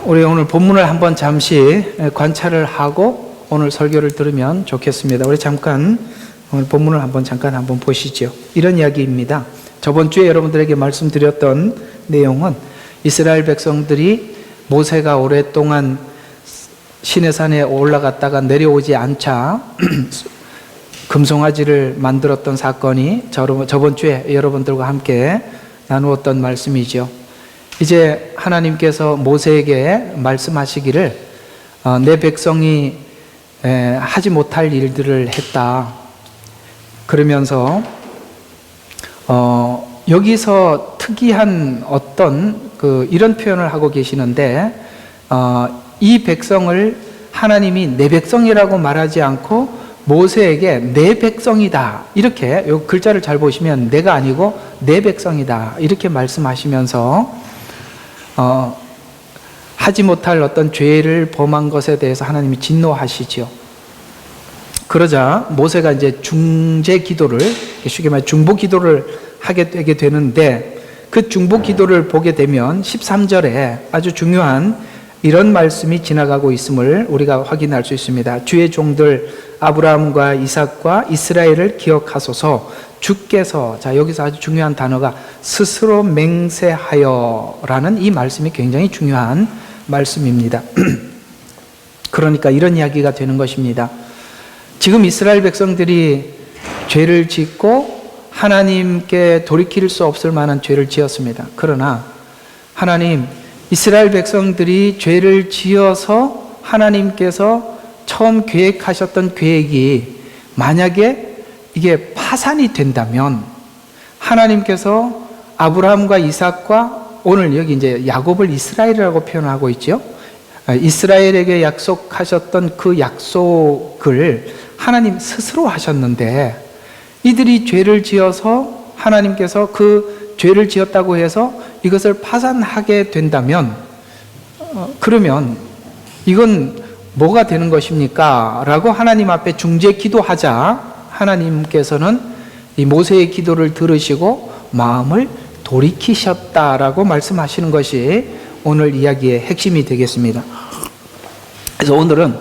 우리 오늘 본문을 한번 잠시 관찰을 하고 오늘 설교를 들으면 좋겠습니다. 우리 잠깐 오늘 본문을 한번 보시죠. 이런 이야기입니다. 저번 주에 여러분들에게 말씀드렸던 내용은 이스라엘 백성들이 모세가 오랫동안 시내산에 올라갔다가 내려오지 않자 금송아지를 만들었던 사건이 저번 주에 여러분들과 함께 나누었던 말씀이죠. 이제 하나님께서 모세에게 말씀하시기를 내 백성이 하지 못할 일들을 했다. 그러면서 여기서 특이한 어떤 이런 표현을 하고 계시는데 이 백성을 하나님이 내 백성이라고 말하지 않고 모세에게 내 백성이다 이렇게 이 글자를 잘 보시면 내가 아니고 내 백성이다 이렇게 말씀하시면서 하지 못할 어떤 죄를 범한 것에 대해서 하나님이 진노하시지요. 그러자 모세가 이제 중재 기도를, 쉽게 말해 중보 기도를 하게 되게 되는데 그 중보 기도를 보게 되면 13절에 아주 중요한 이런 말씀이 지나가고 있음을 우리가 확인할 수 있습니다. 주의 종들 아브라함과 이삭과 이스라엘을 기억하소서. 주께서, 자 여기서 아주 중요한 단어가 스스로 맹세하여 라는 이 말씀이 굉장히 중요한 말씀입니다. 그러니까 이런 이야기가 되는 것입니다. 지금 이스라엘 백성들이 죄를 짓고 하나님께 돌이킬 수 없을 만한 죄를 지었습니다. 그러나 하나님, 이스라엘 백성들이 죄를 지어서 하나님께서 처음 계획하셨던 계획이 만약에 이게 파산이 된다면 하나님께서 아브라함과 이삭과 오늘 여기 이제 야곱을 이스라엘이라고 표현하고 있죠. 이스라엘에게 약속하셨던 그 약속을 하나님 스스로 하셨는데 이들이 죄를 지어서 하나님께서 그 죄를 지었다고 해서 이것을 파산하게 된다면 그러면 이건 뭐가 되는 것입니까? 라고 하나님 앞에 중재 기도하자 하나님께서는 이 모세의 기도를 들으시고 마음을 돌이키셨다라고 말씀하시는 것이 오늘 이야기의 핵심이 되겠습니다. 그래서 오늘은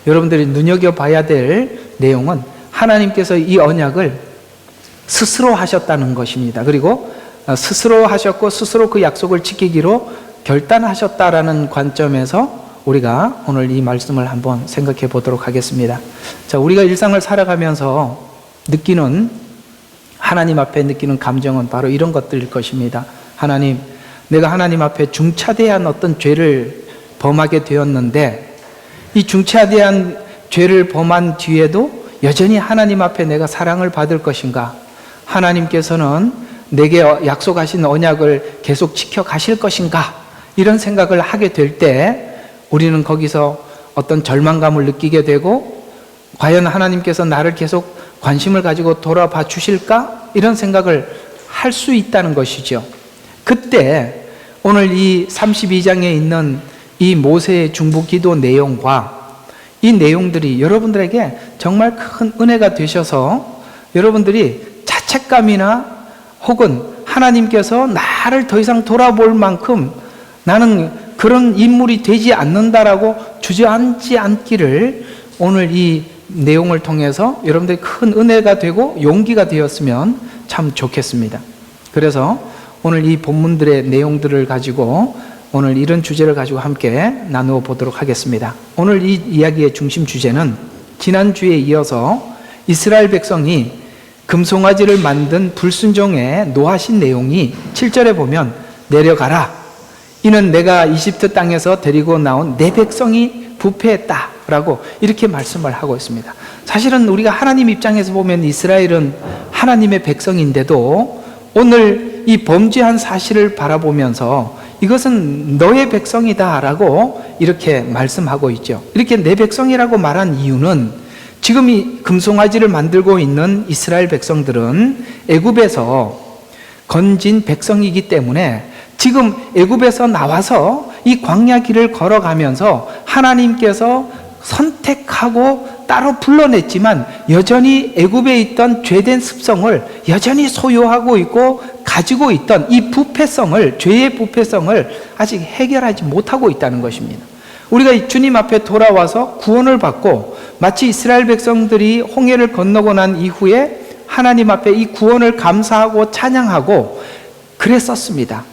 여러분들이 눈여겨봐야 될 내용은 하나님께서 이 언약을 스스로 하셨다는 것입니다. 그리고 스스로 하셨고 스스로 그 약속을 지키기로 결단하셨다라는 관점에서 우리가 오늘 이 말씀을 한번 생각해 보도록 하겠습니다. 자, 우리가 일상을 살아가면서 느끼는 하나님 앞에 느끼는 감정은 바로 이런 것들일 것입니다. 하나님, 내가 하나님 앞에 중차대한 어떤 죄를 범하게 되었는데 이 중차대한 죄를 범한 뒤에도 여전히 하나님 앞에 내가 사랑을 받을 것인가? 하나님께서는 내게 약속하신 언약을 계속 지켜가실 것인가? 이런 생각을 하게 될 때 우리는 거기서 어떤 절망감을 느끼게 되고 과연 하나님께서 나를 계속 관심을 가지고 돌아봐 주실까? 이런 생각을 할 수 있다는 것이죠. 그때 오늘 이 32장에 있는 이 모세의 중보기도 내용과 이 내용들이 여러분들에게 정말 큰 은혜가 되셔서 여러분들이 자책감이나 혹은 하나님께서 나를 더 이상 돌아볼 만큼 나는 그런 인물이 되지 않는다라고 주저앉지 않기를 오늘 이 내용을 통해서 여러분들이 큰 은혜가 되고 용기가 되었으면 참 좋겠습니다. 그래서 오늘 이 본문들의 내용들을 가지고 오늘 이런 주제를 가지고 함께 나누어 보도록 하겠습니다. 오늘 이 이야기의 중심 주제는 지난주에 이어서 이스라엘 백성이 금송아지를 만든 불순종에 노하신 내용이 7절에 보면 내려가라. 이는 내가 이집트 땅에서 데리고 나온 내 백성이 부패했다 라고 이렇게 말씀을 하고 있습니다. 사실은 우리가 하나님 입장에서 보면 이스라엘은 하나님의 백성인데도 오늘 이 범죄한 사실을 바라보면서 이것은 너의 백성이다 라고 이렇게 말씀하고 있죠. 이렇게 내 백성이라고 말한 이유는 지금 이 금송아지를 만들고 있는 이스라엘 백성들은 애굽에서 건진 백성이기 때문에 지금 애굽에서 나와서 이 광야 길을 걸어가면서 하나님께서 선택하고 따로 불러냈지만 여전히 애굽에 있던 죄된 습성을 여전히 소유하고 있고 가지고 있던 이 부패성을, 죄의 부패성을 아직 해결하지 못하고 있다는 것입니다. 우리가 주님 앞에 돌아와서 구원을 받고 마치 이스라엘 백성들이 홍해를 건너고 난 이후에 하나님 앞에 이 구원을 감사하고 찬양하고 그랬었습니다.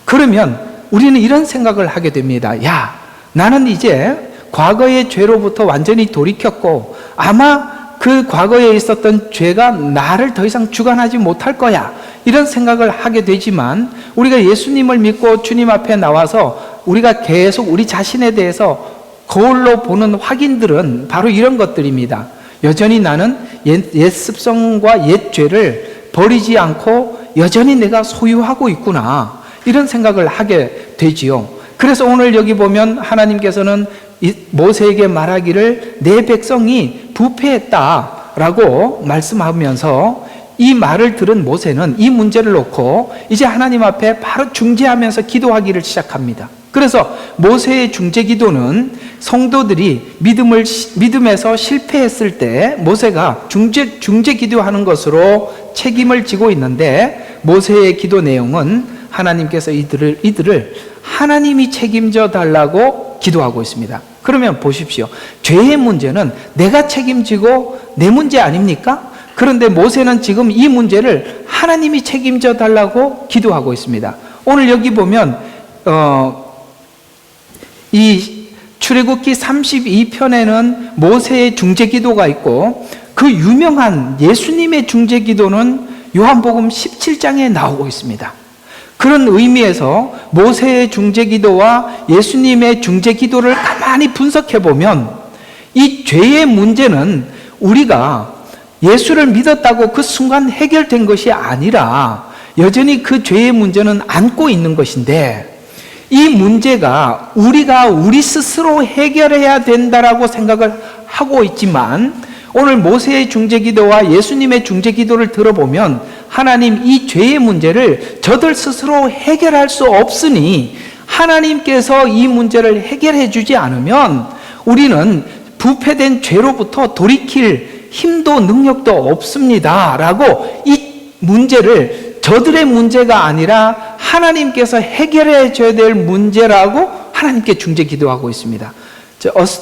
그러면 우리는 이런 생각을 하게 됩니다. 야, 나는 이제 과거의 죄로부터 완전히 돌이켰고 아마 그 과거에 있었던 죄가 나를 더 이상 주관하지 못할 거야, 이런 생각을 하게 되지만 우리가 예수님을 믿고 주님 앞에 나와서 우리가 계속 우리 자신에 대해서 거울로 보는 확인들은 바로 이런 것들입니다. 여전히 나는 옛 습성과 옛 죄를 버리지 않고 여전히 내가 소유하고 있구나, 이런 생각을 하게 되지요. 그래서 오늘 여기 보면 하나님께서는 모세에게 말하기를 내 백성이 부패했다라고 말씀하면서 이 말을 들은 모세는 이 문제를 놓고 이제 하나님 앞에 바로 중재하면서 기도하기를 시작합니다. 그래서 모세의 중재 기도는 성도들이 믿음에서 실패했을 때 모세가 중재 기도하는 것으로 책임을 지고 있는데, 모세의 기도 내용은 하나님께서 이들을 하나님이 책임져 달라고 기도하고 있습니다. 그러면 보십시오. 죄의 문제는 내가 책임지고 내 문제 아닙니까? 그런데 모세는 지금 이 문제를 하나님이 책임져 달라고 기도하고 있습니다. 오늘 여기 보면 이 출애굽기 32편에는 모세의 중재 기도가 있고 그 유명한 예수님의 중재 기도는 요한복음 17장에 나오고 있습니다. 그런 의미에서 모세의 중재 기도와 예수님의 중재 기도를 가만히 분석해 보면 이 죄의 문제는 우리가 예수를 믿었다고 그 순간 해결된 것이 아니라 여전히 그 죄의 문제는 안고 있는 것인데, 이 문제가 우리가 우리 스스로 해결해야 된다라고 생각을 하고 있지만 오늘 모세의 중재기도와 예수님의 중재기도를 들어보면 하나님 이 죄의 문제를 저들 스스로 해결할 수 없으니 하나님께서 이 문제를 해결해 주지 않으면 우리는 부패된 죄로부터 돌이킬 힘도 능력도 없습니다 라고 이 문제를 저들의 문제가 아니라 하나님께서 해결해 줘야 될 문제라고 하나님께 중재 기도하고 있습니다.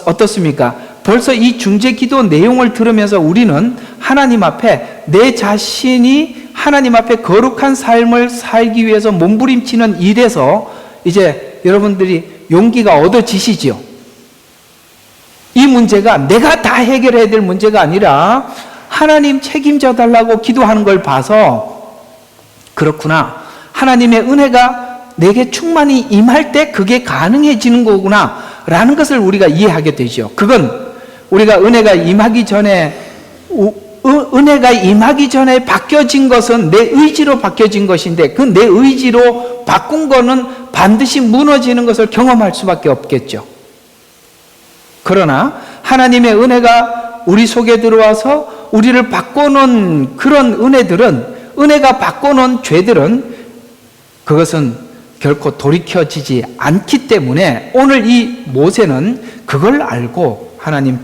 어떻습니까? 벌써 이 중재 기도 내용을 들으면서 우리는 하나님 앞에 내 자신이 하나님 앞에 거룩한 삶을 살기 위해서 몸부림치는 일에서 이제 여러분들이 용기가 얻어지시죠. 이 문제가 내가 다 해결해야 될 문제가 아니라 하나님 책임져 달라고 기도하는 걸 봐서 그렇구나, 하나님의 은혜가 내게 충만히 임할 때 그게 가능해지는 거구나 라는 것을 우리가 이해하게 되죠. 그건 우리가 은혜가 임하기 전에 바뀌어진 것은 내 의지로 바뀌어진 것인데 그 내 의지로 바꾼 거는 반드시 무너지는 것을 경험할 수밖에 없겠죠. 그러나 하나님의 은혜가 우리 속에 들어와서 우리를 바꿔놓은 그런 은혜가 바꿔놓은 죄들은 그것은 결코 돌이켜지지 않기 때문에 오늘 이 모세는 그걸 알고 하나님,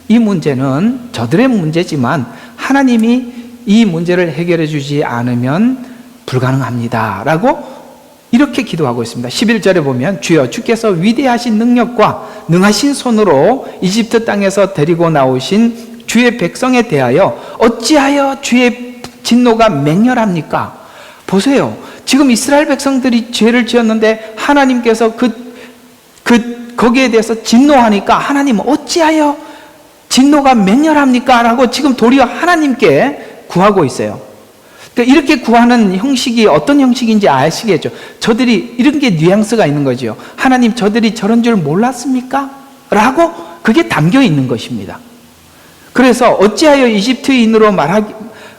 이 문제는 저들의 문제지만 하나님이 이 문제를 해결해 주지 않으면 불가능합니다 라고 이렇게 기도하고 있습니다. 11절에 보면 주여 주께서 위대하신 능력과 능하신 손으로 이집트 땅에서 데리고 나오신 주의 백성에 대하여 어찌하여 주의 진노가 맹렬합니까? 보세요. 지금 이스라엘 백성들이 죄를 지었는데 하나님께서 거기에 대해서 진노하니까 하나님 어찌하여 진노가 맹렬합니까? 라고 지금 도리어 하나님께 구하고 있어요. 그러니까 이렇게 구하는 형식이 어떤 형식인지 아시겠죠? 저들이 이런 게 뉘앙스가 있는 거죠. 하나님 저들이 저런 줄 몰랐습니까? 라고 그게 담겨 있는 것입니다. 그래서 어찌하여 이집트인으로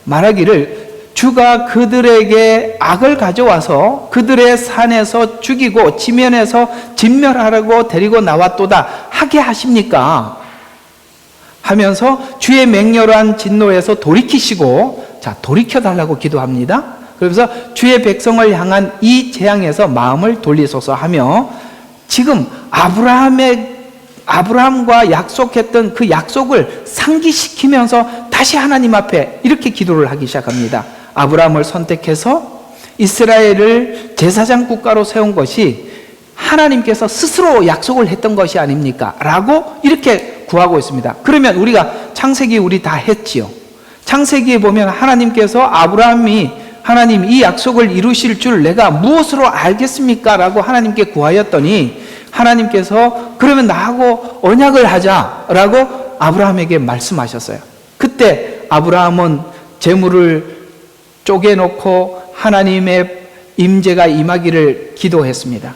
말하기를 주가 그들에게 악을 가져와서 그들의 산에서 죽이고 지면에서 진멸하라고 데리고 나왔도다 하게 하십니까? 하면서 주의 맹렬한 진노에서 돌이키시고 돌이켜달라고 기도합니다. 그래서 주의 백성을 향한 이 재앙에서 마음을 돌리소서 하며 지금 아브라함과 약속했던 그 약속을 상기시키면서 다시 하나님 앞에 이렇게 기도를 하기 시작합니다. 아브라함을 선택해서 이스라엘을 제사장 국가로 세운 것이 하나님께서 스스로 약속을 했던 것이 아닙니까? 라고 이렇게 구하고 있습니다. 그러면 우리가 창세기 우리 다 했지요. 창세기에 보면 하나님께서 하나님 이 약속을 이루실 줄 내가 무엇으로 알겠습니까? 라고 하나님께 구하였더니 하나님께서 그러면 나하고 언약을 하자 라고 아브라함에게 말씀하셨어요. 그때 아브라함은 재물을 쪼개놓고 하나님의 임재가 임하기를 기도했습니다.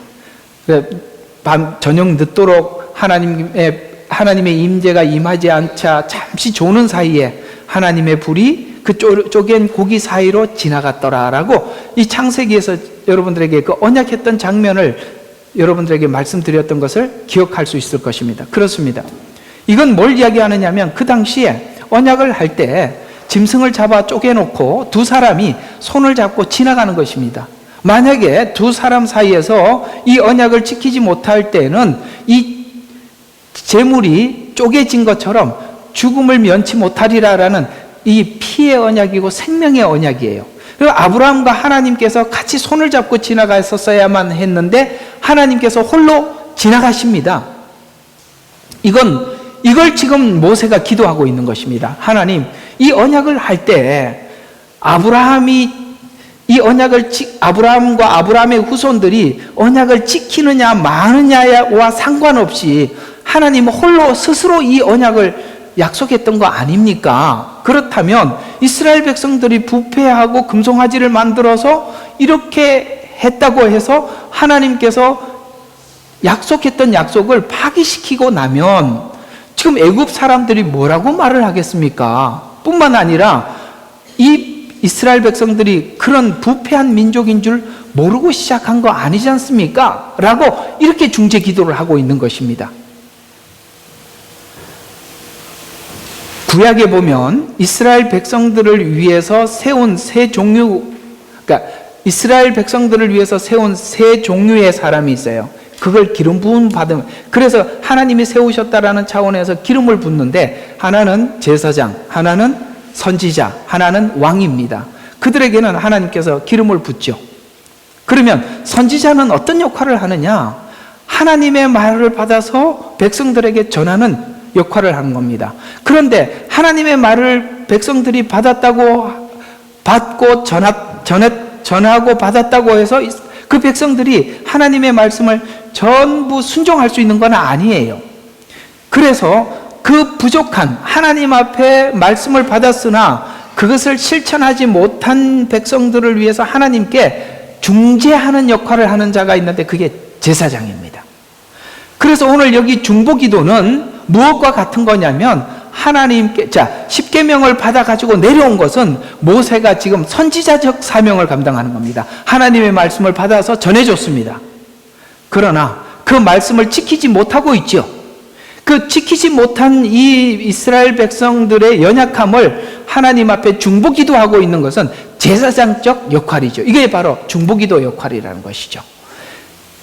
밤 저녁 늦도록 하나님의 임재가 임하지 않자 잠시 조는 사이에 하나님의 불이 그 쪼갠 고기 사이로 지나갔더라라고 이 창세기에서 여러분들에게 그 언약했던 장면을 여러분들에게 말씀드렸던 것을 기억할 수 있을 것입니다. 그렇습니다. 이건 뭘 이야기하느냐면 그 당시에 언약을 할 때 짐승을 잡아 쪼개놓고 두 사람이 손을 잡고 지나가는 것입니다. 만약에 두 사람 사이에서 이 언약을 지키지 못할 때는 이 재물이 쪼개진 것처럼 죽음을 면치 못하리라라는 이 피의 언약이고 생명의 언약이에요. 그리고 아브라함과 하나님께서 같이 손을 잡고 지나갔었어야만 했는데 하나님께서 홀로 지나가십니다. 이걸 지금 모세가 기도하고 있는 것입니다. 하나님, 이 언약을 할 때 아브라함과 아브라함의 후손들이 언약을 지키느냐 마느냐와 상관없이 하나님 홀로 스스로 이 언약을 약속했던 거 아닙니까? 그렇다면 이스라엘 백성들이 부패하고 금송아지를 만들어서 이렇게 했다고 해서 하나님께서 약속했던 약속을 파기시키고 나면 지금 애굽 사람들이 뭐라고 말을 하겠습니까? 뿐만 아니라 이 이스라엘 백성들이 그런 부패한 민족인 줄 모르고 시작한 거 아니지 않습니까? 라고 이렇게 중재 기도를 하고 있는 것입니다. 구약에 보면 이스라엘 백성들을 위해서 세운 이스라엘 백성들을 위해서 세운 세 종류의 사람이 있어요. 그걸 기름 부음 받으면, 그래서 하나님이 세우셨다라는 차원에서 기름을 붓는데, 하나는 제사장, 하나는 선지자, 하나는 왕입니다. 그들에게는 하나님께서 기름을 붓죠. 그러면 선지자는 어떤 역할을 하느냐? 하나님의 말을 받아서 백성들에게 전하는 역할을 하는 겁니다. 그런데 하나님의 말을 백성들이 받고 전하고 받았다고 해서 그 백성들이 하나님의 말씀을 전부 순종할 수 있는 건 아니에요. 그래서 그 부족한 하나님 앞에 말씀을 받았으나 그것을 실천하지 못한 백성들을 위해서 하나님께 중재하는 역할을 하는 자가 있는데 그게 제사장입니다. 그래서 오늘 여기 중보기도는 무엇과 같은 거냐면 하나님께, 십계명을 받아가지고 내려온 것은 모세가 지금 선지자적 사명을 감당하는 겁니다. 하나님의 말씀을 받아서 전해줬습니다. 그러나 그 말씀을 지키지 못하고 있죠. 그 지키지 못한 이 이스라엘 백성들의 연약함을 하나님 앞에 중보기도하고 있는 것은 제사장적 역할이죠. 이게 바로 중보기도 역할이라는 것이죠.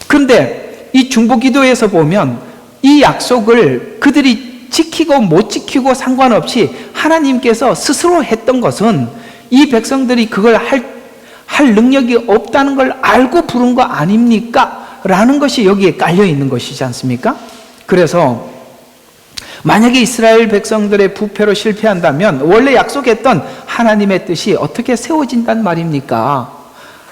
그런데 이 중보기도에서 보면 이 약속을 그들이 지키고 못 지키고 상관없이 하나님께서 스스로 했던 것은 이 백성들이 그걸 할 능력이 없다는 걸 알고 부른 거 아닙니까? 라는 것이 여기에 깔려 있는 것이지 않습니까? 그래서 만약에 이스라엘 백성들의 부패로 실패한다면 원래 약속했던 하나님의 뜻이 어떻게 세워진단 말입니까?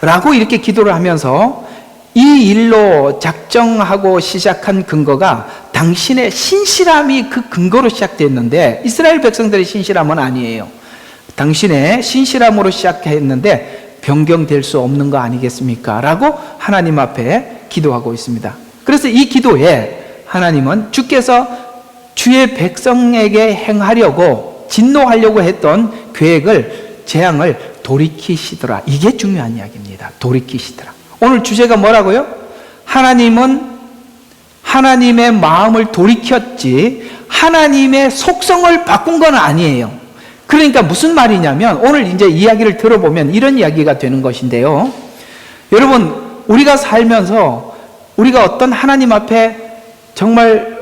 라고 이렇게 기도를 하면서 이 일로 작정하고 시작한 근거가 당신의 신실함이 그 근거로 시작됐는데 이스라엘 백성들의 신실함은 아니에요. 당신의 신실함으로 시작했는데 변경될 수 없는 거 아니겠습니까? 라고 하나님 앞에 기도하고 있습니다. 그래서 이 기도에 하나님은 주께서 주의 백성에게 행하려고 진노하려고 했던 계획을 재앙을 돌이키시더라. 이게 중요한 이야기입니다. 돌이키시더라. 오늘 주제가 뭐라고요? 하나님은 하나님의 마음을 돌이켰지 하나님의 속성을 바꾼 건 아니에요. 그러니까 무슨 말이냐면 오늘 이제 이야기를 들어보면 이런 이야기가 되는 것인데요. 여러분, 우리가 살면서 우리가 어떤 하나님 앞에 정말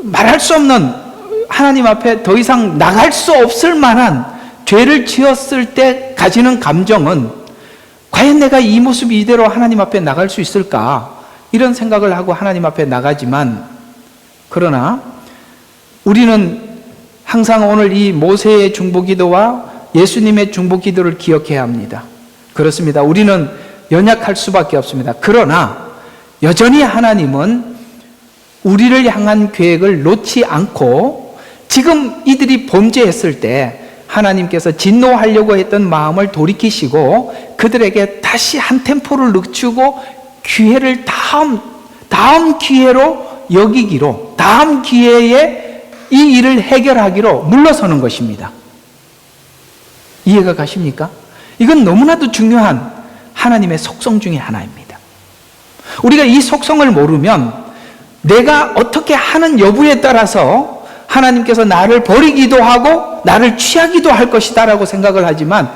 말할 수 없는 하나님 앞에 더 이상 나갈 수 없을 만한 죄를 지었을 때 가지는 감정은 과연 내가 이 모습 이대로 하나님 앞에 나갈 수 있을까? 이런 생각을 하고 하나님 앞에 나가지만, 그러나 우리는 항상 오늘 이 모세의 중보기도와 예수님의 중보기도를 기억해야 합니다. 그렇습니다. 우리는 연약할 수밖에 없습니다. 그러나 여전히 하나님은 우리를 향한 계획을 놓지 않고, 지금 이들이 범죄했을 때 하나님께서 진노하려고 했던 마음을 돌이키시고 그들에게 다시 한 템포를 늦추고 기회를 다음 기회로 여기기로, 다음 기회에 이 일을 해결하기로 물러서는 것입니다. 이해가 가십니까? 이건 너무나도 중요한 하나님의 속성 중에 하나입니다. 우리가 이 속성을 모르면 내가 어떻게 하는 여부에 따라서 하나님께서 나를 버리기도 하고 나를 취하기도 할 것이다 라고 생각을 하지만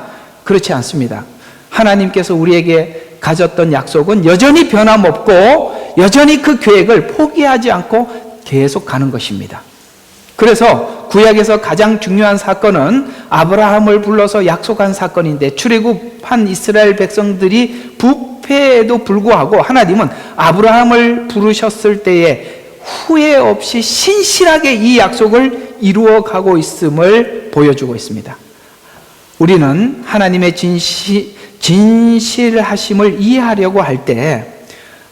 그렇지 않습니다. 하나님께서 우리에게 가졌던 약속은 여전히 변함없고 여전히 그 계획을 포기하지 않고 계속 가는 것입니다. 그래서 구약에서 가장 중요한 사건은 아브라함을 불러서 약속한 사건인데, 출애굽한 이스라엘 백성들이 부패에도 불구하고 하나님은 아브라함을 부르셨을 때에 후회 없이 신실하게 이 약속을 이루어 가고 있음을 보여주고 있습니다. 우리는 하나님의 진실하심을 이해하려고 할 때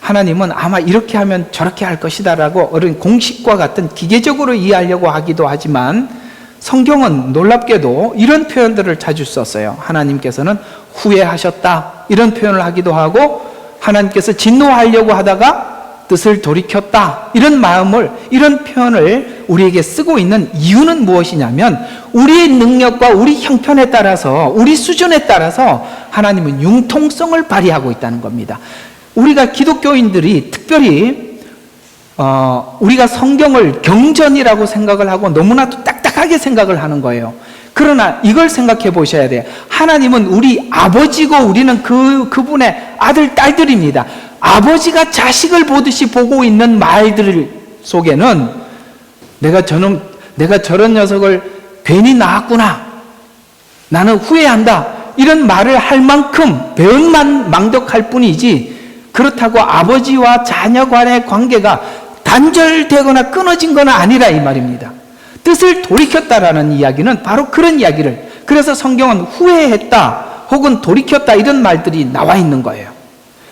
하나님은 아마 이렇게 하면 저렇게 할 것이다 라고 어른 공식과 같은 기계적으로 이해하려고 하기도 하지만, 성경은 놀랍게도 이런 표현들을 자주 썼어요. 하나님께서는 후회하셨다 이런 표현을 하기도 하고, 하나님께서 진노하려고 하다가 뜻을 돌이켰다 이런 표현을 우리에게 쓰고 있는 이유는 무엇이냐면, 우리의 능력과 우리 형편에 따라서, 우리 수준에 따라서 하나님은 융통성을 발휘하고 있다는 겁니다. 우리가 기독교인들이 특별히 우리가 성경을 경전이라고 생각을 하고 너무나도 딱딱하게 생각을 하는 거예요. 그러나 이걸 생각해 보셔야 돼요. 하나님은 우리 아버지고 우리는 그분의 아들, 딸들입니다. 아버지가 자식을 보듯이 보고 있는 말들 속에는 내가 저런 녀석을 괜히 낳았구나, 나는 후회한다, 이런 말을 할 만큼 배은만 망덕할 뿐이지, 그렇다고 아버지와 자녀 간의 관계가 단절되거나 끊어진 건 아니라 이 말입니다. 뜻을 돌이켰다라는 이야기는 바로 그런 이야기를, 그래서 성경은 후회했다 혹은 돌이켰다 이런 말들이 나와 있는 거예요.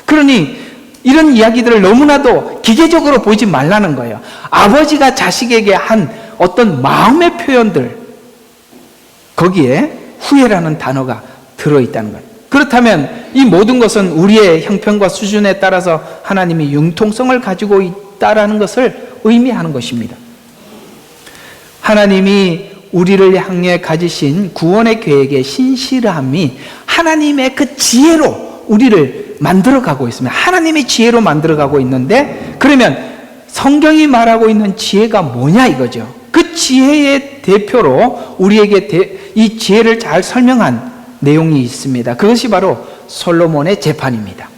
그러니 이런 이야기들을 너무나도 기계적으로 보지 말라는 거예요. 아버지가 자식에게 한 어떤 마음의 표현들, 거기에 후회라는 단어가 들어있다는 거예요. 그렇다면 이 모든 것은 우리의 형편과 수준에 따라서 하나님이 융통성을 가지고 있다라는 것을 의미하는 것입니다. 하나님이 우리를 향해 가지신 구원의 계획의 신실함이 하나님의 그 지혜로 우리를 만들어가고 있습니다. 하나님의 지혜로 만들어가고 있는데, 그러면 성경이 말하고 있는 지혜가 뭐냐 이거죠. 그 지혜의 대표로 우리에게 이 지혜를 잘 설명한 내용이 있습니다. 그것이 바로 솔로몬의 재판입니다.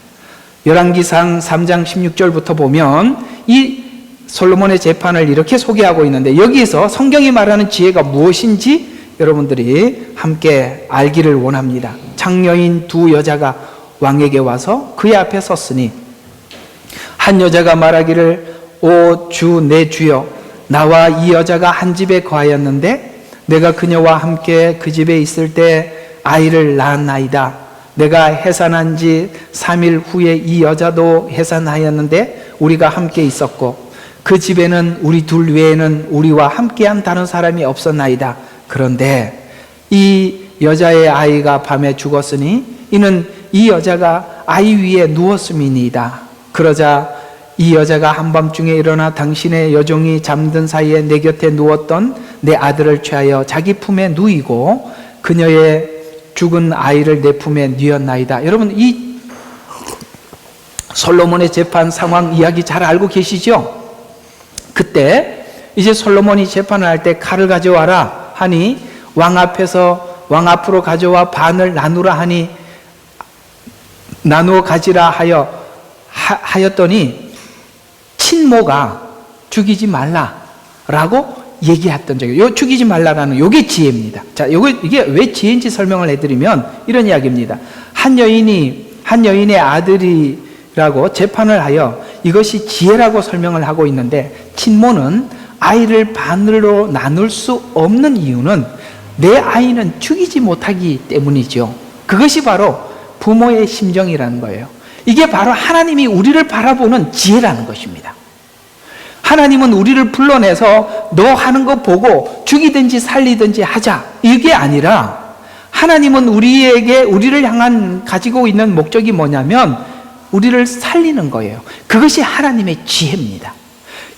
열왕기상 3장 16절부터 보면 이 솔로몬의 재판을 이렇게 소개하고 있는데, 여기에서 성경이 말하는 지혜가 무엇인지 여러분들이 함께 알기를 원합니다. 창녀인 두 여자가 왕에게 와서 그의 앞에 섰으니, 한 여자가 말하기를 오 주 내 주여, 나와 이 여자가 한 집에 거하였는데 내가 그녀와 함께 그 집에 있을 때 아이를 낳았나이다. 내가 해산한 지 3일 후에 이 여자도 해산하였는데 우리가 함께 있었고 그 집에는 우리 둘 외에는 우리와 함께한 다른 사람이 없었나이다. 그런데 이 여자의 아이가 밤에 죽었으니 이는 이 여자가 아이 위에 누웠음이니이다. 그러자 이 여자가 한밤중에 일어나 당신의 여종이 잠든 사이에 내 곁에 누웠던 내 아들을 취하여 자기 품에 누이고 그녀의 죽은 아이를 내 품에 뉘었나이다. 여러분, 이 솔로몬의 재판 상황 이야기 잘 알고 계시죠? 그때 이제 솔로몬이 재판을 할 때 칼을 가져와라 하니 왕 앞으로 가져와 반을 나누라 하니 나누어 가지라 하였더니 친모가 죽이지 말라라고 얘기했던 적이, 요 죽이지 말라라는 요게 지혜입니다. 자, 이게 왜 지혜인지 설명을 해드리면 이런 이야기입니다. 한 여인의 아들이라고 재판을 하여 이것이 지혜라고 설명을 하고 있는데, 친모는 아이를 반으로 나눌 수 없는 이유는 내 아이는 죽이지 못하기 때문이죠. 그것이 바로 부모의 심정이라는 거예요. 이게 바로 하나님이 우리를 바라보는 지혜라는 것입니다. 하나님은 우리를 불러내서 너 하는 거 보고 죽이든지 살리든지 하자, 이게 아니라 하나님은 우리를 향한 가지고 있는 목적이 뭐냐면 우리를 살리는 거예요. 그것이 하나님의 지혜입니다.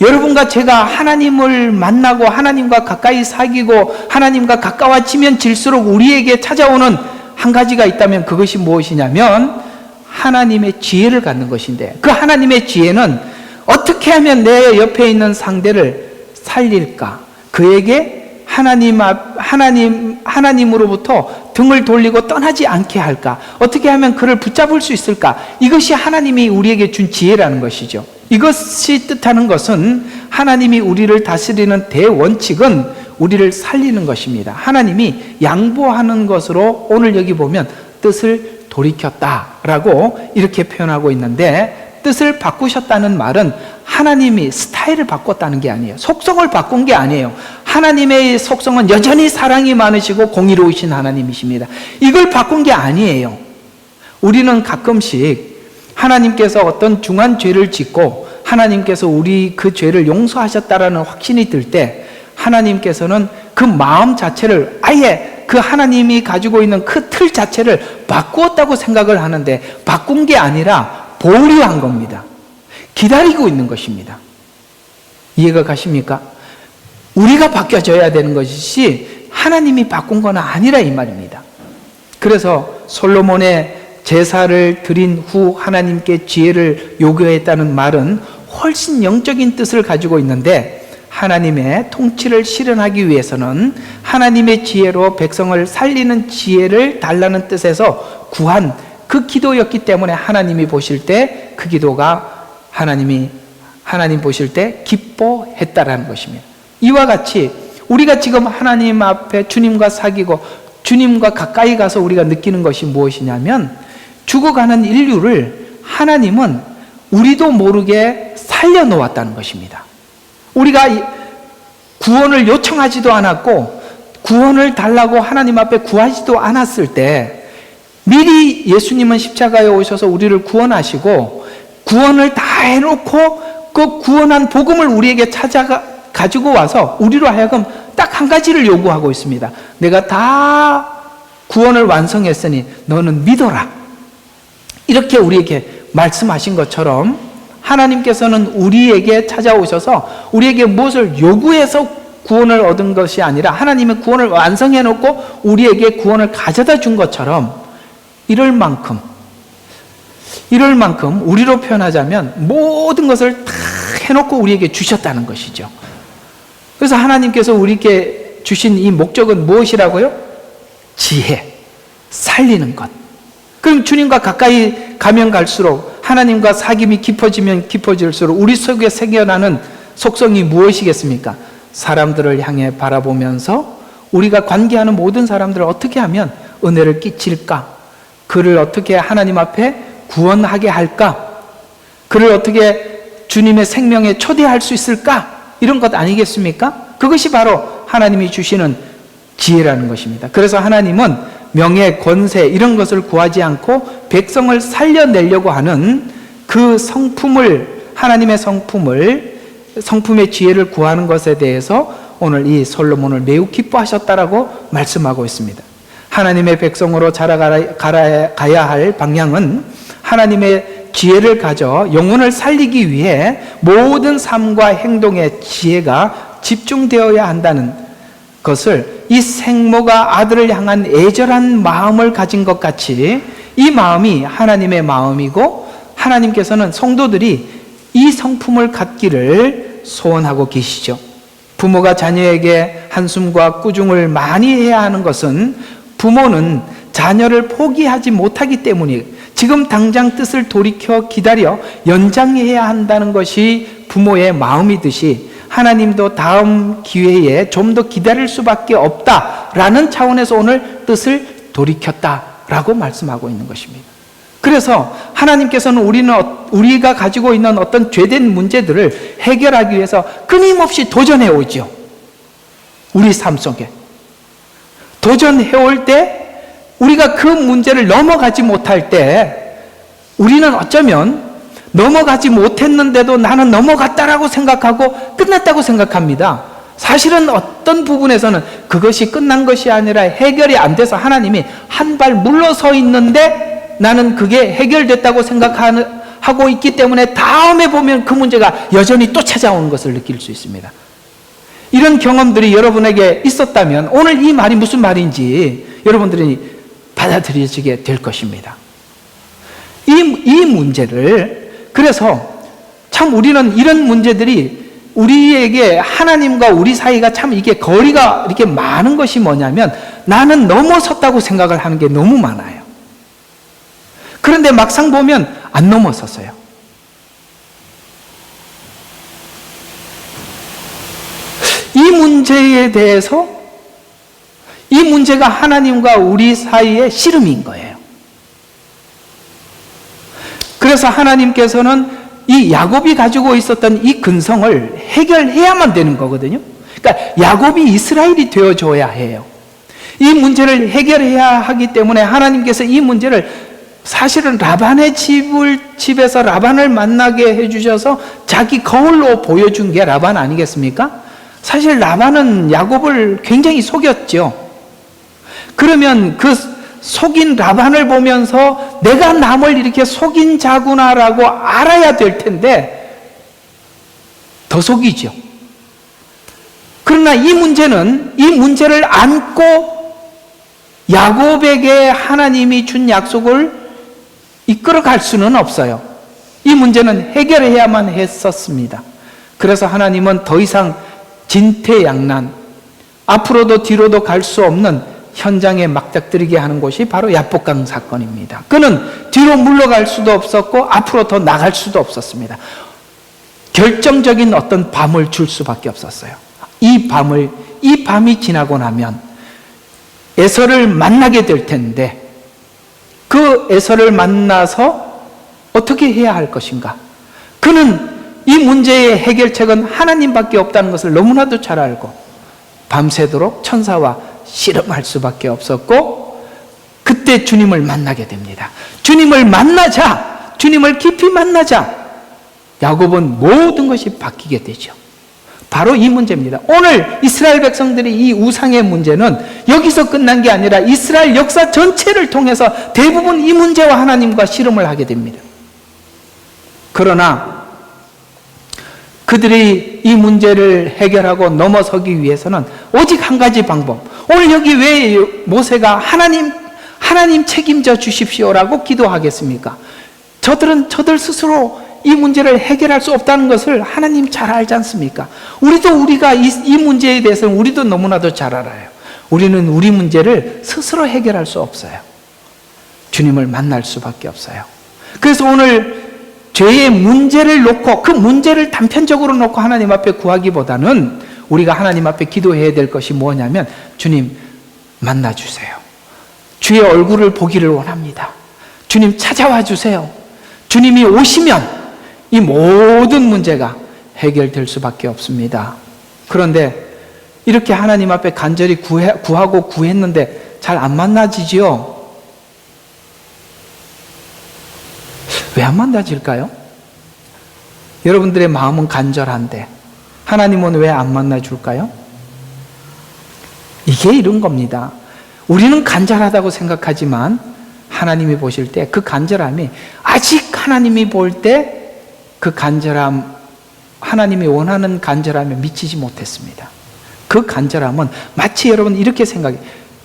여러분과 제가 하나님을 만나고 하나님과 가까이 사귀고 하나님과 가까워지면 질수록 우리에게 찾아오는 한 가지가 있다면 그것이 무엇이냐면 하나님의 지혜를 갖는 것인데, 그 하나님의 지혜는 어떻게 하면 내 옆에 있는 상대를 살릴까? 그에게 하나님으로부터 등을 돌리고 떠나지 않게 할까? 어떻게 하면 그를 붙잡을 수 있을까? 이것이 하나님이 우리에게 준 지혜라는 것이죠. 이것이 뜻하는 것은 하나님이 우리를 다스리는 대원칙은 우리를 살리는 것입니다. 하나님이 양보하는 것으로 오늘 여기 보면 뜻을 돌이켰다라고 이렇게 표현하고 있는데, 뜻을 바꾸셨다는 말은 하나님이 스타일을 바꿨다는 게 아니에요. 속성을 바꾼 게 아니에요. 하나님의 속성은 여전히 사랑이 많으시고 공의로우신 하나님이십니다. 이걸 바꾼 게 아니에요. 우리는 가끔씩 하나님께서 어떤 중한 죄를 짓고 하나님께서 우리 그 죄를 용서하셨다라는 확신이 들 때 하나님께서는 그 마음 자체를 아예 그 하나님이 가지고 있는 그 틀 자체를 바꾸었다고 생각을 하는데, 바꾼 게 아니라 보류한 겁니다. 기다리고 있는 것입니다. 이해가 가십니까? 우리가 바뀌어져야 되는 것이지 하나님이 바꾼 건 아니라 이 말입니다. 그래서 솔로몬의 제사를 드린 후 하나님께 지혜를 요구했다는 말은 훨씬 영적인 뜻을 가지고 있는데, 하나님의 통치를 실현하기 위해서는 하나님의 지혜로 백성을 살리는 지혜를 달라는 뜻에서 구한 그 기도였기 때문에 하나님이 보실 때 그 기도가 하나님 보실 때 기뻐했다라는 것입니다. 이와 같이 우리가 지금 하나님 앞에 주님과 사귀고 주님과 가까이 가서 우리가 느끼는 것이 무엇이냐면, 죽어가는 인류를 하나님은 우리도 모르게 살려놓았다는 것입니다. 우리가 구원을 요청하지도 않았고 구원을 달라고 하나님 앞에 구하지도 않았을 때 미리 예수님은 십자가에 오셔서 우리를 구원하시고 구원을 다 해놓고 그 구원한 복음을 우리에게 가지고 와서 우리로 하여금 딱 한 가지를 요구하고 있습니다. 내가 다 구원을 완성했으니 너는 믿어라. 이렇게 우리에게 말씀하신 것처럼 하나님께서는 우리에게 찾아오셔서 우리에게 무엇을 요구해서 구원을 얻은 것이 아니라 하나님의 구원을 완성해 놓고 우리에게 구원을 가져다 준 것처럼 이럴 만큼 우리로 표현하자면 모든 것을 다 해놓고 우리에게 주셨다는 것이죠. 그래서 하나님께서 우리에게 주신 이 목적은 무엇이라고요? 지혜, 살리는 것. 그럼 주님과 가까이 가면 갈수록, 하나님과 사귐이 깊어지면 깊어질수록 우리 속에 생겨나는 속성이 무엇이겠습니까? 사람들을 향해 바라보면서 우리가 관계하는 모든 사람들을 어떻게 하면 은혜를 끼칠까? 그를 어떻게 하나님 앞에 구원하게 할까? 그를 어떻게 주님의 생명에 초대할 수 있을까? 이런 것 아니겠습니까? 그것이 바로 하나님이 주시는 지혜라는 것입니다. 그래서 하나님은 명예, 권세 이런 것을 구하지 않고 백성을 살려내려고 하는 그 성품을, 하나님의 성품의 지혜를 구하는 것에 대해서 오늘 이 솔로몬을 매우 기뻐하셨다라고 말씀하고 있습니다. 하나님의 백성으로 자라가야 할 방향은 하나님의 지혜를 가져 영혼을 살리기 위해 모든 삶과 행동의 지혜가 집중되어야 한다는 것을, 이 생모가 아들을 향한 애절한 마음을 가진 것 같이 이 마음이 하나님의 마음이고, 하나님께서는 성도들이 이 성품을 갖기를 소원하고 계시죠. 부모가 자녀에게 한숨과 꾸중을 많이 해야 하는 것은 부모는 자녀를 포기하지 못하기 때문이에요. 지금 당장 뜻을 돌이켜 기다려 연장해야 한다는 것이 부모의 마음이듯이 하나님도 다음 기회에 좀 더 기다릴 수밖에 없다라는 차원에서 오늘 뜻을 돌이켰다라고 말씀하고 있는 것입니다. 그래서 하나님께서는 우리가 가지고 있는 어떤 죄된 문제들을 해결하기 위해서 끊임없이 도전해 오죠. 우리 삶 속에 도전해 올 때 우리가 그 문제를 넘어가지 못할 때 우리는 어쩌면 넘어가지 못했는데도 나는 넘어갔다라고 생각하고 끝났다고 생각합니다. 사실은 어떤 부분에서는 그것이 끝난 것이 아니라 해결이 안 돼서 하나님이 한 발 물러서 있는데 나는 그게 해결됐다고 생각하고 있기 때문에 다음에 보면 그 문제가 여전히 또 찾아오는 것을 느낄 수 있습니다. 이런 경험들이 여러분에게 있었다면 오늘 이 말이 무슨 말인지 여러분들이 받아들여지게 될 것입니다. 이 문제를, 그래서 참 우리는 이런 문제들이 우리에게 하나님과 우리 사이가 참 이게 거리가 이렇게 많은 것이 뭐냐면 나는 넘어섰다고 생각을 하는 게 너무 많아요. 그런데 막상 보면 안 넘어섰어요. 이 문제에 대해서 이 문제가 하나님과 우리 사이의 씨름인 거예요. 그래서 하나님께서는 이 야곱이 가지고 있었던 이 근성을 해결해야만 되는 거거든요. 그러니까 야곱이 이스라엘이 되어줘야 해요. 이 문제를 해결해야 하기 때문에 하나님께서 이 문제를 사실은 라반의 집에서 라반을 만나게 해주셔서 자기 거울로 보여준 게 라반 아니겠습니까? 사실 라반은 야곱을 굉장히 속였죠. 그러면 그 속인 라반을 보면서 내가 남을 이렇게 속인 자구나라고 알아야 될 텐데 더 속이죠. 그러나 이 문제를 안고 야곱에게 하나님이 준 약속을 이끌어갈 수는 없어요. 이 문제는 해결해야만 했었습니다. 그래서 하나님은 더 이상 진퇴양난, 앞으로도 뒤로도 갈 수 없는 현장에 막닥뜨리게 하는 곳이 바로 야복강 사건입니다. 그는 뒤로 물러갈 수도 없었고 앞으로 더 나갈 수도 없었습니다. 결정적인 어떤 밤을 줄 수밖에 없었어요. 이 밤이 지나고 나면 에서를 만나게 될 텐데 그 에서를 만나서 어떻게 해야 할 것인가? 그는 이 문제의 해결책은 하나님밖에 없다는 것을 너무나도 잘 알고 밤새도록 천사와 씨름할 수밖에 없었고 그때 주님을 만나게 됩니다. 주님을 만나자, 주님을 깊이 만나자 야곱은 모든 것이 바뀌게 되죠. 바로 이 문제입니다. 오늘 이스라엘 백성들이 이 우상의 문제는 여기서 끝난 게 아니라 이스라엘 역사 전체를 통해서 대부분 이 문제와 하나님과 씨름을 하게 됩니다. 그러나 그들이 이 문제를 해결하고 넘어서기 위해서는 오직 한 가지 방법. 오늘 여기 왜 모세가 하나님 책임져 주십시오라고 기도하겠습니까? 저들 스스로 이 문제를 해결할 수 없다는 것을 하나님 잘 알지 않습니까? 우리가 이 문제에 대해서는 우리도 너무나도 잘 알아요. 우리는 우리 문제를 스스로 해결할 수 없어요. 주님을 만날 수밖에 없어요. 그래서 오늘 죄의 문제를 놓고 그 문제를 단편적으로 놓고 하나님 앞에 구하기보다는 우리가 하나님 앞에 기도해야 될 것이 뭐냐면 주님 만나주세요. 주의 얼굴을 보기를 원합니다. 주님 찾아와 주세요. 주님이 오시면 이 모든 문제가 해결될 수밖에 없습니다. 그런데 이렇게 하나님 앞에 간절히 구하고 구했는데 잘 안 만나지지요? 왜 안 만나질까요? 여러분들의 마음은 간절한데 하나님은 왜 안 만나줄까요? 이게 이런 겁니다. 우리는 간절하다고 생각하지만 하나님이 보실 때 그 간절함이 아직 하나님이 볼 때 그 간절함, 하나님이 원하는 간절함에 미치지 못했습니다. 그 간절함은 마치 여러분 이렇게 생각해요.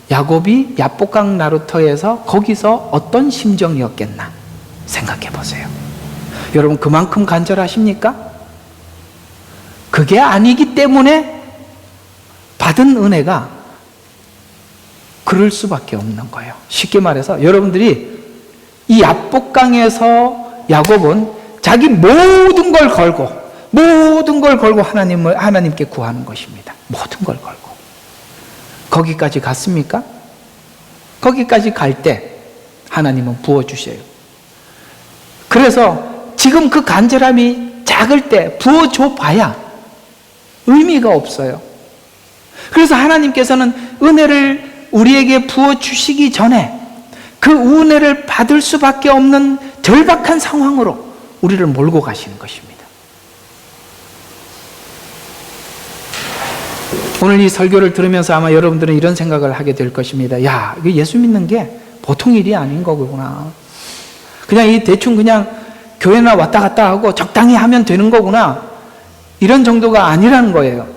야곱이 야복강 나루터에서 거기서 어떤 심정이었겠나 생각해 보세요. 여러분 그만큼 간절하십니까? 그게 아니기 때문에 받은 은혜가 그럴 수밖에 없는 거예요. 쉽게 말해서 여러분들이 이 야복강에서 야곱은 자기 모든 걸 걸고 모든 걸 걸고 하나님께 구하는 것입니다. 모든 걸 걸고. 거기까지 갔습니까? 거기까지 갈 때 하나님은 부어주셔요. 그래서 지금 그 간절함이 작을 때 부어줘 봐야 의미가 없어요. 그래서 하나님께서는 은혜를 우리에게 부어주시기 전에 그 은혜를 받을 수밖에 없는 절박한 상황으로 우리를 몰고 가시는 것입니다. 오늘 이 설교를 들으면서 아마 여러분들은 이런 생각을 하게 될 것입니다. 야, 이거 예수 믿는 게 보통 일이 아닌 거구나. 그냥 대충 그냥 교회나 왔다 갔다 하고 적당히 하면 되는 거구나. 이런 정도가 아니라는 거예요.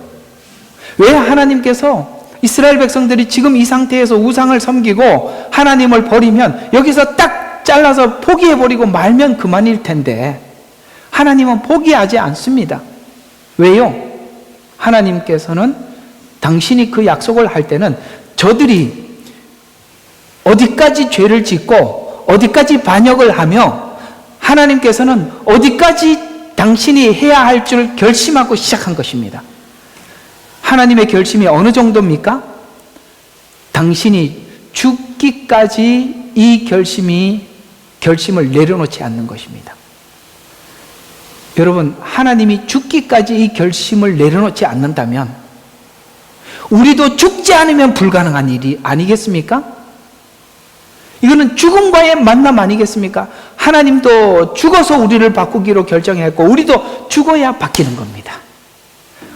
왜 하나님께서 이스라엘 백성들이 지금 이 상태에서 우상을 섬기고 하나님을 버리면 여기서 딱 잘라서 포기해버리고 말면 그만일 텐데 하나님은 포기하지 않습니다. 왜요? 하나님께서는 당신이 그 약속을 할 때는 저들이 어디까지 죄를 짓고 어디까지 반역을 하며 하나님께서는 어디까지 당신이 해야 할 줄 결심하고 시작한 것입니다. 하나님의 결심이 어느 정도입니까? 당신이 죽기까지 이 결심을 내려놓지 않는 것입니다. 여러분, 하나님이 죽기까지 이 결심을 내려놓지 않는다면 우리도 죽지 않으면 불가능한 일이 아니겠습니까? 이거는 죽음과의 만남 아니겠습니까? 하나님도 죽어서 우리를 바꾸기로 결정했고 우리도 죽어야 바뀌는 겁니다.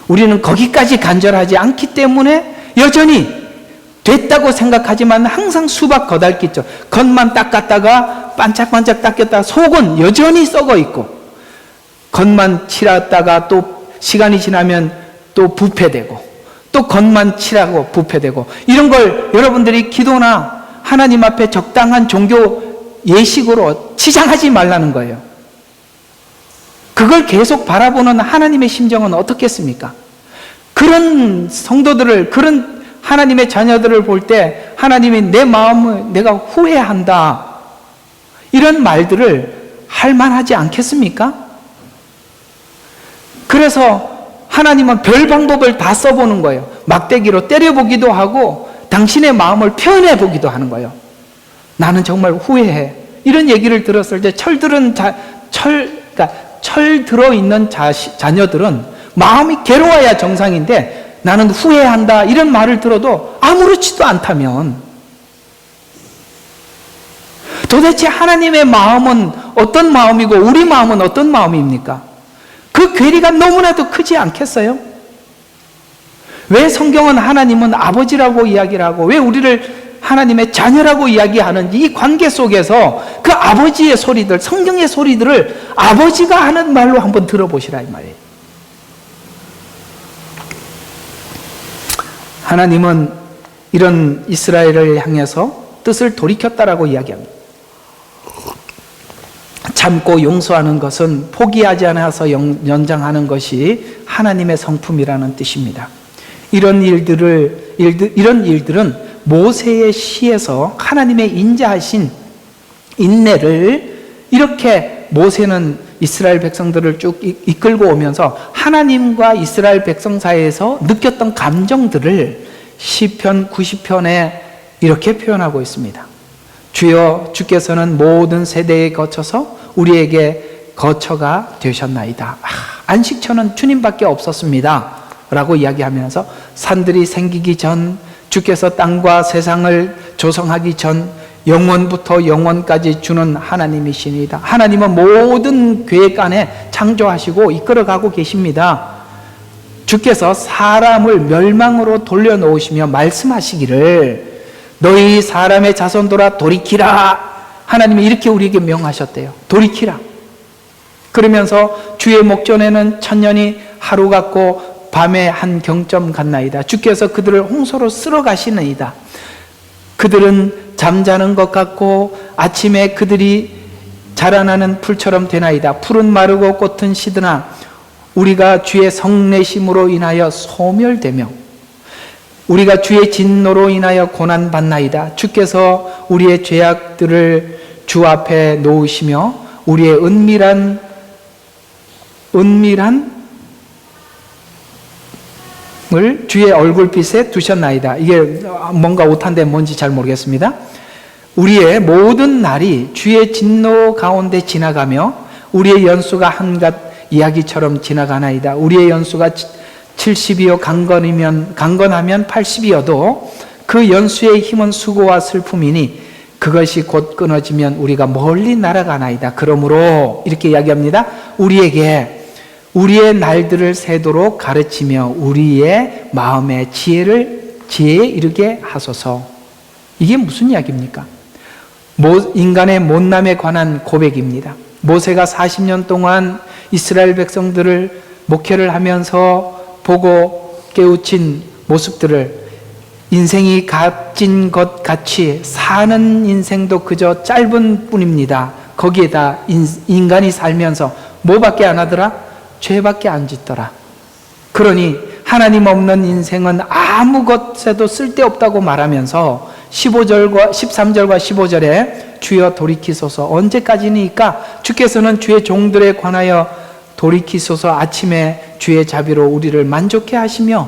우리는 거기까지 간절하지 않기 때문에 여전히 됐다고 생각하지만 항상 수박 거달기죠. 겉만 닦았다가 반짝반짝 닦였다가 속은 여전히 썩어 있고 겉만 칠했다가 또 시간이 지나면 또 부패되고 또 겉만 칠하고 부패되고 이런 걸 여러분들이 기도나 하나님 앞에 적당한 종교 예식으로 치장하지 말라는 거예요. 그걸 계속 바라보는 하나님의 심정은 어떻겠습니까? 그런 성도들을, 그런 하나님의 자녀들을 볼 때 하나님이 내 마음을 내가 후회한다 이런 말들을 할 만하지 않겠습니까? 그래서 하나님은 별 방법을 다 써보는 거예요. 막대기로 때려보기도 하고 당신의 마음을 표현해 보기도 하는 거예요. 나는 정말 후회해. 이런 얘기를 들었을 때 철 들어있는 자녀들은 마음이 괴로워야 정상인데 나는 후회한다 이런 말을 들어도 아무렇지도 않다면 도대체 하나님의 마음은 어떤 마음이고 우리 마음은 어떤 마음입니까? 그 괴리가 너무나도 크지 않겠어요? 왜 성경은 하나님은 아버지라고 이야기를 하고 왜 우리를 하나님의 자녀라고 이야기하는지 이 관계 속에서 그 아버지의 소리들, 성경의 소리들을 아버지가 하는 말로 한번 들어보시라 이 말이에요. 하나님은 이런 이스라엘을 향해서 뜻을 돌이켰다라고 이야기합니다. 참고 용서하는 것은 포기하지 않아서 연장하는 것이 하나님의 성품이라는 뜻입니다. 이런 일들은 모세의 시에서 하나님의 인자하신 인내를 이렇게 모세는 이스라엘 백성들을 쭉 이끌고 오면서 하나님과 이스라엘 백성 사이에서 느꼈던 감정들을 시편 90편에 이렇게 표현하고 있습니다. 주여, 주께서는 모든 세대에 거쳐서 우리에게 거처가 되셨나이다. 안식처는 주님밖에 없었습니다 라고 이야기하면서 산들이 생기기 전 주께서 땅과 세상을 조성하기 전 영원부터 영원까지 주는 하나님이시니다. 하나님은 모든 계획 안에 창조하시고 이끌어가고 계십니다. 주께서 사람을 멸망으로 돌려놓으시며 말씀하시기를 너희 사람의 자손들아 돌이키라. 하나님이 이렇게 우리에게 명하셨대요. 돌이키라. 그러면서 주의 목전에는 천년이 하루 같고 밤에 한 경점 같나이다. 주께서 그들을 홍소로 쓸어 가시느이다. 그들은 잠자는 것 같고 아침에 그들이 자라나는 풀처럼 되나이다. 풀은 마르고 꽃은 시드나 우리가 주의 성내심으로 인하여 소멸되며 우리가 주의 진노로 인하여 고난받나이다. 주께서 우리의 죄악들을 주 앞에 놓으시며 우리의 은밀한 주의 얼굴빛에 두셨나이다. 이게 뭔가 오탄데 뭔지 잘 모르겠습니다. 우리의 모든 날이 주의 진노 가운데 지나가며 우리의 연수가 한갓 이야기처럼 지나가나이다. 우리의 연수가 70이요 강건하면 80이어도 그 연수의 힘은 수고와 슬픔이니 그것이 곧 끊어지면 우리가 멀리 날아가나이다. 그러므로 이렇게 이야기합니다. 우리에게 우리의 날들을 세도록 가르치며 우리의 마음의 지혜에 이르게 하소서. 이게 무슨 이야기입니까? 인간의 못남에 관한 고백입니다. 모세가 40년 동안 이스라엘 백성들을 목회를 하면서 보고 깨우친 모습들을 인생이 값진 것 같이 사는 인생도 그저 짧은 뿐입니다. 거기에다 인간이 살면서 뭐밖에 안 하더라? 죄밖에 안 짓더라. 그러니 하나님 없는 인생은 아무 것에도 쓸데없다고 말하면서 13절과 15절에 주여 돌이키소서. 언제까지니까 주께서는 주의 종들에 관하여 돌이키소서. 아침에 주의 자비로 우리를 만족해 하시며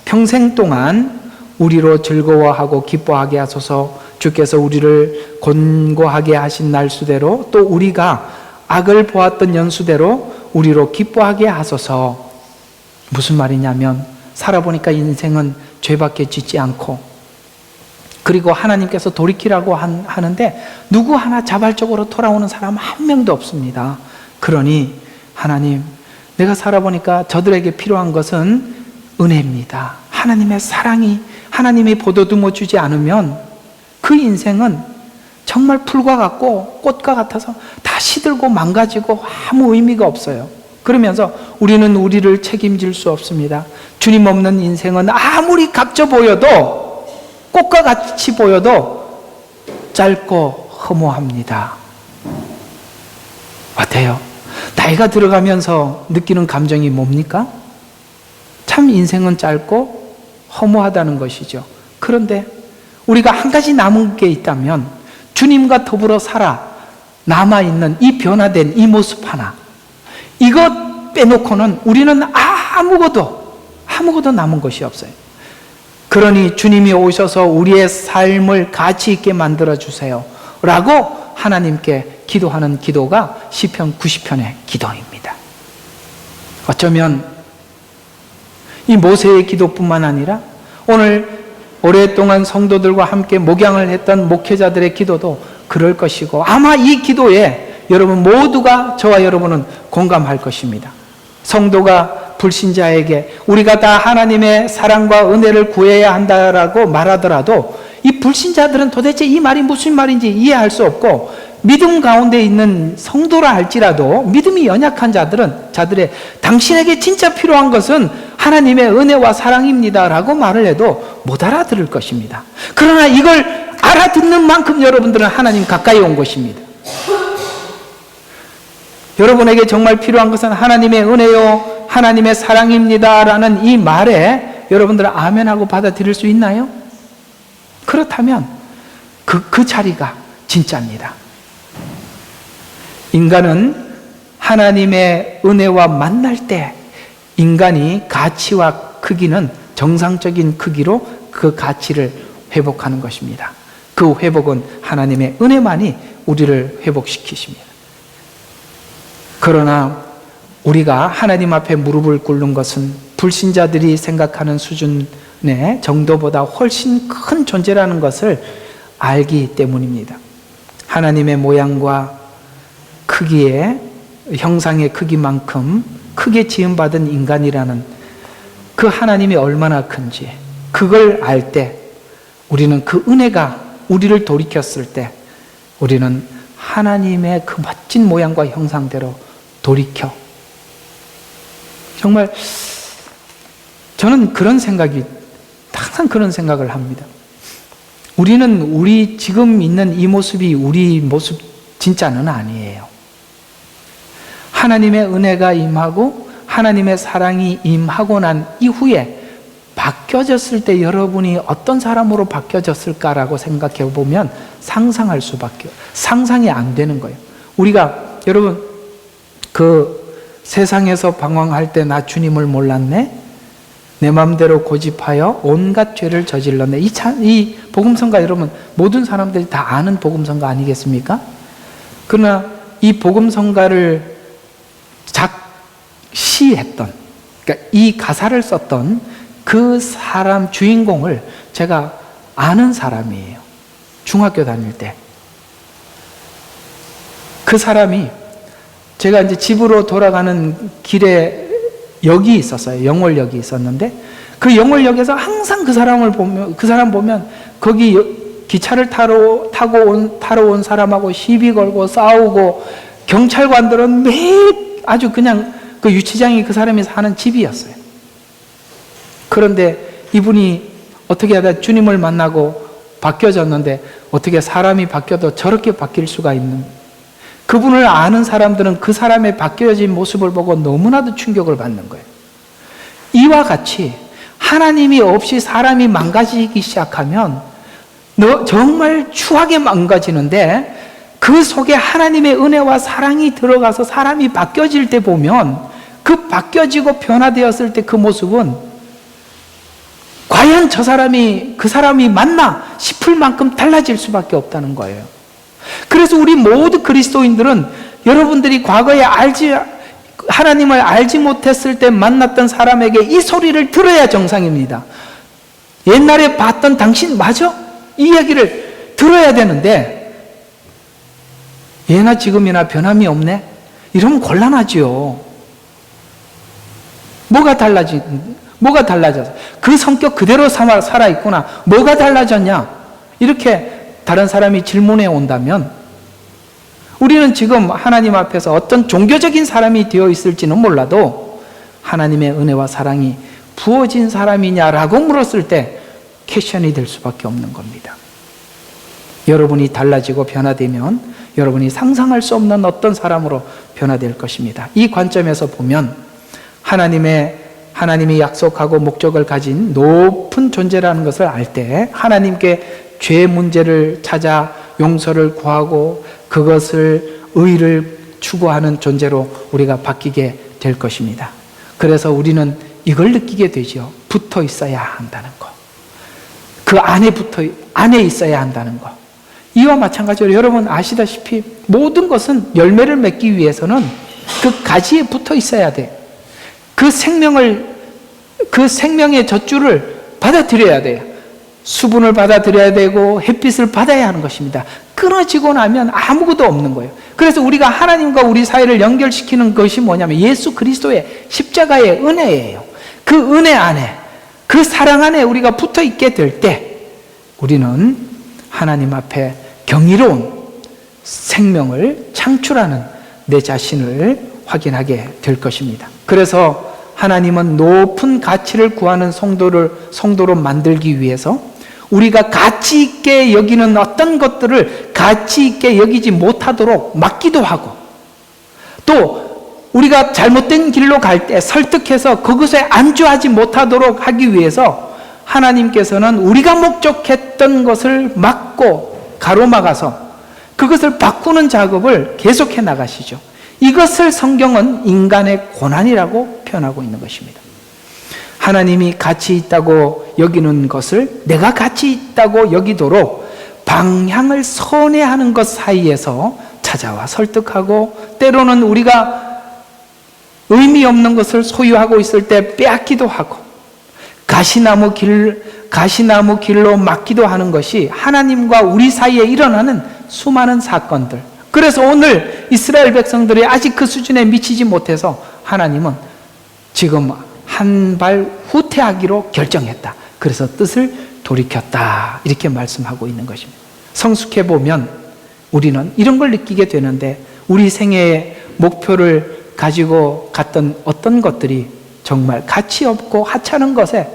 평생 동안 우리로 즐거워하고 기뻐하게 하소서. 주께서 우리를 곤고하게 하신 날수대로 또 우리가 악을 보았던 연수대로 우리로 기뻐하게 하소서. 무슨 말이냐면 살아보니까 인생은 죄밖에 짓지 않고 그리고 하나님께서 돌이키라고 하는데 누구 하나 자발적으로 돌아오는 사람 한 명도 없습니다. 그러니 하나님, 내가 살아보니까 저들에게 필요한 것은 은혜입니다. 하나님의 사랑이, 하나님이 보도듬어 주지 않으면 그 인생은 정말 풀과 같고 꽃과 같아서 다 시들고 망가지고 아무 의미가 없어요. 그러면서 우리는 우리를 책임질 수 없습니다. 주님 없는 인생은 아무리 값져 보여도 꽃과 같이 보여도 짧고 허무합니다. 어때요? 나이가 들어가면서 느끼는 감정이 뭡니까? 참 인생은 짧고 허무하다는 것이죠. 그런데 우리가 한 가지 남은 게 있다면 주님과 더불어 살아 남아있는 이 변화된 이 모습 하나, 이것 빼놓고는 우리는 아무것도 남은 것이 없어요. 그러니 주님이 오셔서 우리의 삶을 가치 있게 만들어 주세요 라고 하나님께 기도하는 기도가 시편 90편의 기도입니다. 어쩌면 이 모세의 기도뿐만 아니라 오늘 오랫동안 성도들과 함께 목양을 했던 목회자들의 기도도 그럴 것이고 아마 이 기도에 여러분 모두가, 저와 여러분은 공감할 것입니다. 성도가 불신자에게 우리가 다 하나님의 사랑과 은혜를 구해야 한다라고 말하더라도 이 불신자들은 도대체 이 말이 무슨 말인지 이해할 수 없고 믿음 가운데 있는 성도라 할지라도 믿음이 연약한 자들의 당신에게 진짜 필요한 것은 하나님의 은혜와 사랑입니다 라고 말을 해도 못 알아들을 것입니다. 그러나 이걸 알아듣는 만큼 여러분들은 하나님 가까이 온 것입니다. 여러분에게 정말 필요한 것은 하나님의 은혜요 하나님의 사랑입니다 라는 이 말에 여러분들은 아멘하고 받아들일 수 있나요? 그렇다면 그 자리가 진짜입니다. 인간은 하나님의 은혜와 만날 때 인간이 가치와 크기는 정상적인 크기로 그 가치를 회복하는 것입니다. 그 회복은 하나님의 은혜만이 우리를 회복시키십니다. 그러나 우리가 하나님 앞에 무릎을 꿇는 것은 불신자들이 생각하는 수준의 정도보다 훨씬 큰 존재라는 것을 알기 때문입니다. 하나님의 모양과 크기의 형상의 크기만큼 크게 지음받은 인간이라는 그 하나님이 얼마나 큰지 그걸 알 때 우리는 그 은혜가 우리를 돌이켰을 때 우리는 하나님의 그 멋진 모양과 형상대로 돌이켜. 정말 저는 항상 그런 생각을 합니다. 우리는 우리 지금 있는 이 모습이 우리 모습 진짜는 아니에요. 하나님의 은혜가 임하고 하나님의 사랑이 임하고 난 이후에 바뀌어졌을 때 여러분이 어떤 사람으로 바뀌어졌을까라고 생각해 보면 상상이 안 되는 거예요. 우리가 여러분 그 세상에서 방황할 때 나 주님을 몰랐네? 내 마음대로 고집하여 온갖 죄를 저질렀네. 이 복음성가 여러분 모든 사람들이 다 아는 복음성가 아니겠습니까? 그러나 이 복음성가를 작시했던, 그러니까 이 가사를 썼던 그 사람 주인공을 제가 아는 사람이에요. 중학교 다닐 때. 그 사람이 제가 이제 집으로 돌아가는 길에 역이 있었어요. 영월역이 있었는데 그 영월역에서 항상 그 사람 보면 거기 기차를 타러 온 사람하고 시비 걸고 싸우고, 경찰관들은 매일 아주 그냥 그 유치장이 그 사람이 사는 집이었어요. 그런데 이분이 어떻게 하다 주님을 만나고 바뀌어졌는데 어떻게 사람이 바뀌어도 저렇게 바뀔 수가 있는, 그분을 아는 사람들은 그 사람의 바뀌어진 모습을 보고 너무나도 충격을 받는 거예요. 이와 같이 하나님이 없이 사람이 망가지기 시작하면 정말 추하게 망가지는데, 그 속에 하나님의 은혜와 사랑이 들어가서 사람이 바뀌어질 때 보면 그 바뀌어지고 변화되었을 때 그 모습은 과연 그 사람이 맞나 싶을 만큼 달라질 수밖에 없다는 거예요. 그래서 우리 모두 그리스도인들은 여러분들이 과거에 하나님을 알지 못했을 때 만났던 사람에게 이 소리를 들어야 정상입니다. 옛날에 봤던 당신 맞아? 이 얘기를 들어야 되는데, 예나 지금이나 변함이 없네? 이러면 곤란하지요. 뭐가 달라졌어? 그 성격 그대로 살아있구나. 뭐가 달라졌냐? 이렇게 다른 사람이 질문해 온다면 우리는 지금 하나님 앞에서 어떤 종교적인 사람이 되어 있을지는 몰라도 하나님의 은혜와 사랑이 부어진 사람이냐라고 물었을 때 퀘션이 될 수밖에 없는 겁니다. 여러분이 달라지고 변화되면 여러분이 상상할 수 없는 어떤 사람으로 변화될 것입니다. 이 관점에서 보면 하나님이 약속하고 목적을 가진 높은 존재라는 것을 알 때 하나님께 죄 문제를 찾아 용서를 구하고 그것을 의를 추구하는 존재로 우리가 바뀌게 될 것입니다. 그래서 우리는 이걸 느끼게 되죠. 붙어 있어야 한다는 것. 그 안에 있어야 한다는 것. 이와 마찬가지로 여러분 아시다시피 모든 것은 열매를 맺기 위해서는 그 가지에 붙어 있어야 돼. 그 생명의 젖줄을 받아들여야 돼요. 수분을 받아들여야 되고 햇빛을 받아야 하는 것입니다. 끊어지고 나면 아무것도 없는 거예요. 그래서 우리가 하나님과 우리 사이를 연결시키는 것이 뭐냐면 예수 그리스도의 십자가의 은혜예요. 그 은혜 안에, 그 사랑 안에 우리가 붙어 있게 될 때 우리는 하나님 앞에 경이로운 생명을 창출하는 내 자신을 확인하게 될 것입니다. 그래서 하나님은 높은 가치를 구하는 성도로 만들기 위해서 우리가 가치 있게 여기는 어떤 것들을 가치 있게 여기지 못하도록 막기도 하고, 또 우리가 잘못된 길로 갈 때 설득해서 그것에 안주하지 못하도록 하기 위해서 하나님께서는 우리가 목적했던 것을 막고 가로막아서 그것을 바꾸는 작업을 계속해 나가시죠. 이것을 성경은 인간의 고난이라고 표현하고 있는 것입니다. 하나님이 가치 있다고 여기는 것을 내가 가치 있다고 여기도록 방향을 선회하는 것 사이에서 찾아와 설득하고, 때로는 우리가 의미 없는 것을 소유하고 있을 때 빼앗기도 하고, 가시나무 길로 막기도 하는 것이 하나님과 우리 사이에 일어나는 수많은 사건들. 그래서 오늘 이스라엘 백성들이 아직 그 수준에 미치지 못해서 하나님은 지금 한 발 후퇴하기로 결정했다. 그래서 뜻을 돌이켰다. 이렇게 말씀하고 있는 것입니다. 성숙해 보면 우리는 이런 걸 느끼게 되는데, 우리 생애의 목표를 가지고 갔던 어떤 것들이 정말 가치 없고 하찮은 것에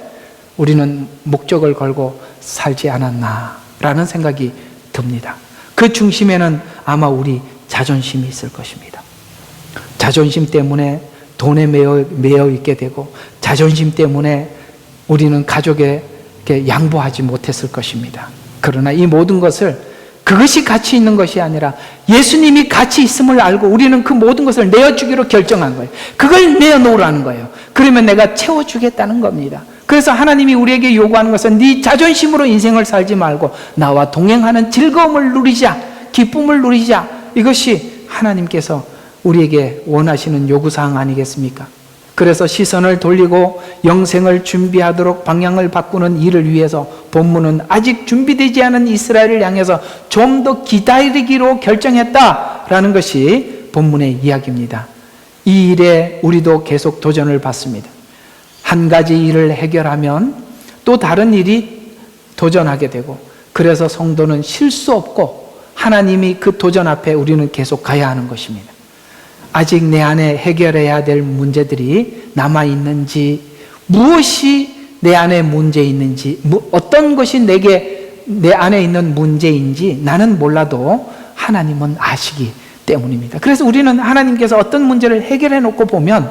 우리는 목적을 걸고 살지 않았나라는 생각이 듭니다. 그 중심에는 아마 우리 자존심이 있을 것입니다. 자존심 때문에 돈에 매여 있게 되고, 자존심 때문에 우리는 가족에게 양보하지 못했을 것입니다. 그러나 이 모든 것을, 그것이 가치 있는 것이 아니라 예수님이 가치 있음을 알고 우리는 그 모든 것을 내어주기로 결정한 거예요. 그걸 내어놓으라는 거예요. 그러면 내가 채워주겠다는 겁니다. 그래서 하나님이 우리에게 요구하는 것은 네 자존심으로 인생을 살지 말고 나와 동행하는 즐거움을 누리자, 기쁨을 누리자. 이것이 하나님께서 우리에게 원하시는 요구사항 아니겠습니까? 그래서 시선을 돌리고 영생을 준비하도록 방향을 바꾸는 일을 위해서 본문은 아직 준비되지 않은 이스라엘을 향해서 좀 더 기다리기로 결정했다라는 것이 본문의 이야기입니다. 이 일에 우리도 계속 도전을 받습니다. 한 가지 일을 해결하면 또 다른 일이 도전하게 되고, 그래서 성도는 쉴 수 없고 하나님이 그 도전 앞에 우리는 계속 가야 하는 것입니다. 아직 내 안에 해결해야 될 문제들이 남아있는지, 무엇이 내 안에 문제 있는지, 어떤 것이 내 안에 있는 문제인지 나는 몰라도 하나님은 아시기 때문입니다. 그래서 우리는 하나님께서 어떤 문제를 해결해 놓고 보면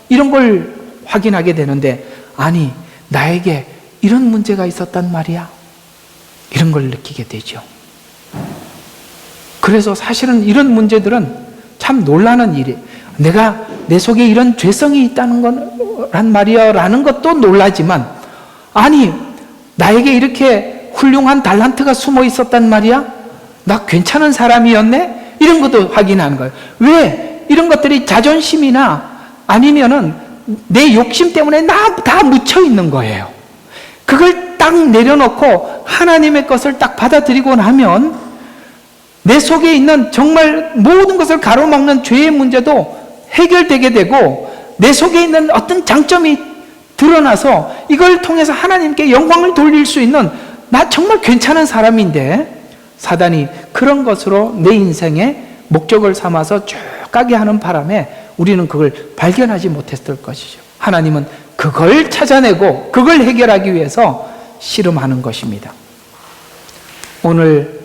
이런 걸 확인하게 되는데, 아니, 나에게 이런 문제가 있었단 말이야, 이런 걸 느끼게 되죠. 그래서 사실은 이런 문제들은 참 놀라는 일이, 내가 내 속에 이런 죄성이 있다는 거란 말이야 라는 것도 놀라지만, 아니, 나에게 이렇게 훌륭한 달란트가 숨어 있었단 말이야, 나 괜찮은 사람이었네, 이런 것도 확인하는 거예요. 왜? 이런 것들이 자존심이나 아니면은 내 욕심 때문에 다 묻혀 있는 거예요. 그걸 딱 내려놓고 하나님의 것을 딱 받아들이고 나면 내 속에 있는 정말 모든 것을 가로막는 죄의 문제도 해결되게 되고, 내 속에 있는 어떤 장점이 드러나서 이걸 통해서 하나님께 영광을 돌릴 수 있는, 나 정말 괜찮은 사람인데, 사단이 그런 것으로 내 인생의 목적을 삼아서 쭉 가게 하는 바람에 우리는 그걸 발견하지 못했을 것이죠. 하나님은 그걸 찾아내고 그걸 해결하기 위해서 씨름하는 것입니다. 오늘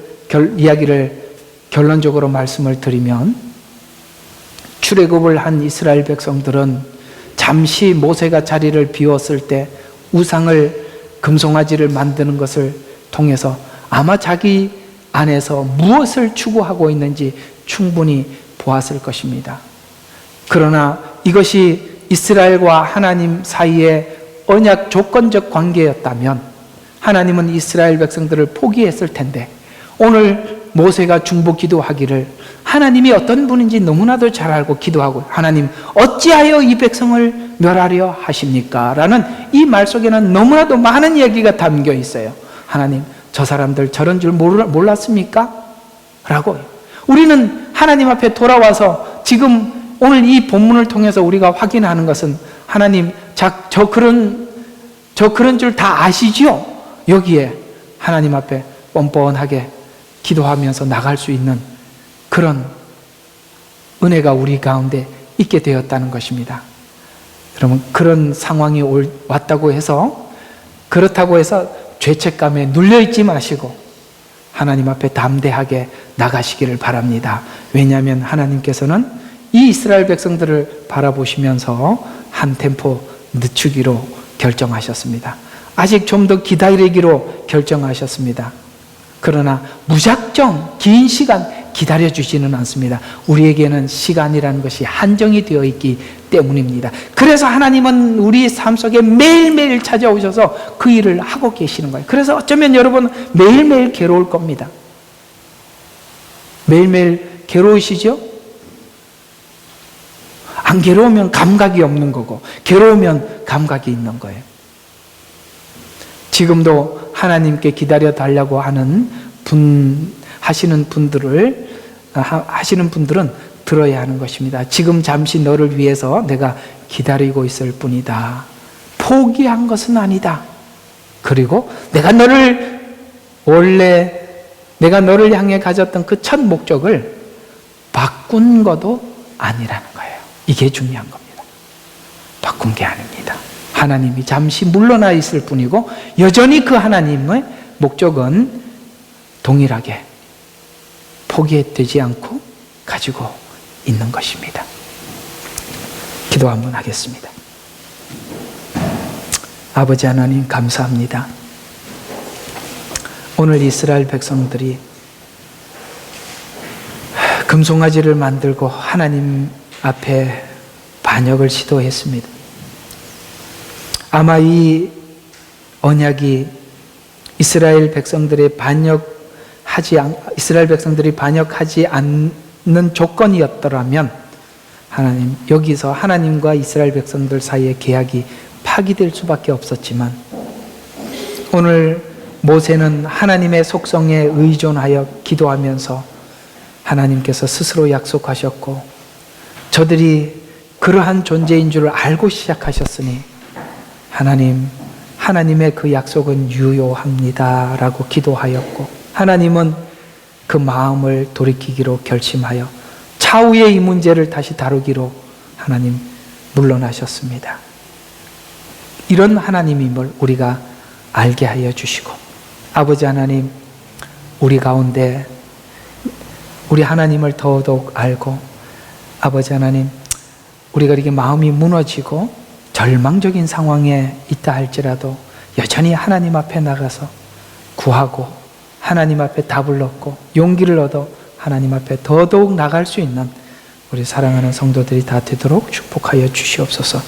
이야기를 결론적으로 말씀을 드리면, 출애굽을 한 이스라엘 백성들은 잠시 모세가 자리를 비웠을 때 우상을, 금송아지를 만드는 것을 통해서 아마 자기 안에서 무엇을 추구하고 있는지 충분히 보았을 것입니다. 그러나 이것이 이스라엘과 하나님 사이의 언약 조건적 관계였다면 하나님은 이스라엘 백성들을 포기했을 텐데, 오늘 모세가 중보 기도하기를 하나님이 어떤 분인지 너무나도 잘 알고 기도하고, 하나님 어찌하여 이 백성을 멸하려 하십니까? 라는 이 말 속에는 너무나도 많은 얘기가 담겨 있어요. 하나님, 저 사람들 저런 줄 몰랐습니까? 라고. 우리는 하나님 앞에 돌아와서 지금 오늘 이 본문을 통해서 우리가 확인하는 것은, 하나님 저 그런 줄 다 아시죠? 여기에 하나님 앞에 뻔뻔하게 기도하면서 나갈 수 있는 그런 은혜가 우리 가운데 있게 되었다는 것입니다. 여러분, 그런 상황이 왔다고 해서, 그렇다고 해서 죄책감에 눌려있지 마시고 하나님 앞에 담대하게 나가시기를 바랍니다. 왜냐하면 하나님께서는 이 이스라엘 백성들을 바라보시면서 한 템포 늦추기로 결정하셨습니다. 아직 좀 더 기다리기로 결정하셨습니다. 그러나 무작정 긴 시간 기다려주지는 않습니다. 우리에게는 시간이라는 것이 한정이 되어 있기 때문입니다. 그래서 하나님은 우리 삶 속에 매일매일 찾아오셔서 그 일을 하고 계시는 거예요. 그래서 어쩌면 여러분 매일매일 괴로울 겁니다. 매일매일 괴로우시죠? 안 괴로우면 감각이 없는 거고, 괴로우면 감각이 있는 거예요. 지금도 하나님께 기다려 달라고 하시는 분들은 들어야 하는 것입니다. 지금 잠시 너를 위해서 내가 기다리고 있을 뿐이다. 포기한 것은 아니다. 그리고 내가 너를 향해 가졌던 그 첫 목적을 바꾼 것도 아니라는 거예요. 이게 중요한 겁니다. 바꾼 게 아닙니다. 하나님이 잠시 물러나 있을 뿐이고, 여전히 그 하나님의 목적은 동일하게 포기되지 않고 가지고 있는 것입니다. 기도 한번 하겠습니다. 아버지 하나님, 감사합니다. 오늘 이스라엘 백성들이 금송아지를 만들고 하나님 앞에 반역을 시도했습니다. 아마 이 언약이 이스라엘 백성들이 반역하지 않는 조건이었더라면 하나님, 여기서 하나님과 이스라엘 백성들 사이의 계약이 파기될 수밖에 없었지만 오늘 모세는 하나님의 속성에 의존하여 기도하면서 하나님께서 스스로 약속하셨고 저들이 그러한 존재인 줄 알고 시작하셨으니 하나님의 그 약속은 유효합니다 라고 기도하였고 하나님은 그 마음을 돌이키기로 결심하여 차후에 이 문제를 다시 다루기로 하나님 물러나셨습니다. 이런 하나님임을 우리가 알게 하여 주시고 아버지 하나님, 우리 가운데 우리 하나님을 더더욱 알고 아버지 하나님, 우리가 이렇게 마음이 무너지고 절망적인 상황에 있다 할지라도 여전히 하나님 앞에 나가서 구하고 하나님 앞에 답을 얻고 용기를 얻어 하나님 앞에 더더욱 나갈 수 있는 우리 사랑하는 성도들이 다 되도록 축복하여 주시옵소서.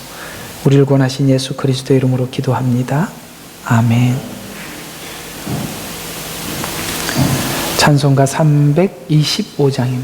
우리를 구원하신 예수 그리스도의 이름으로 기도합니다. 아멘. 찬송가 325장입니다.